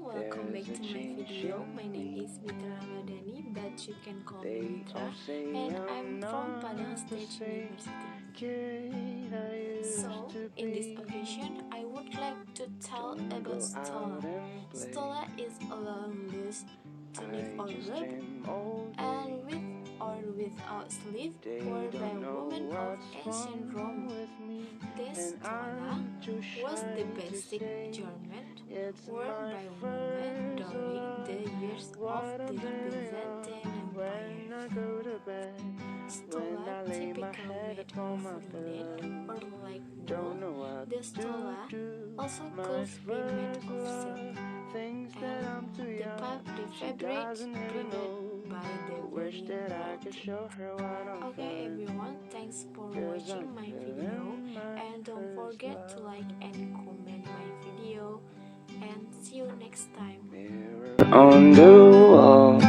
welcome back to my video. My name is Mitra Ramadhani, but you can call me Mitra, and I'm from Padang State University. So, in this occasion, I would like to tell about Stola. Stola is a long loose tunic or robe, and with or without sleeve, worn by women of ancient Rome. This Stola was the basic garment worn by women during the years of the Byzantine Empire. Stola typically made of linen or light wool. The stola also could be made of silk, and the fabric printed by the weaving. Okay everyone, thanks for watching my video, and don't forget to like and comment my video, and see you next time. On the wall,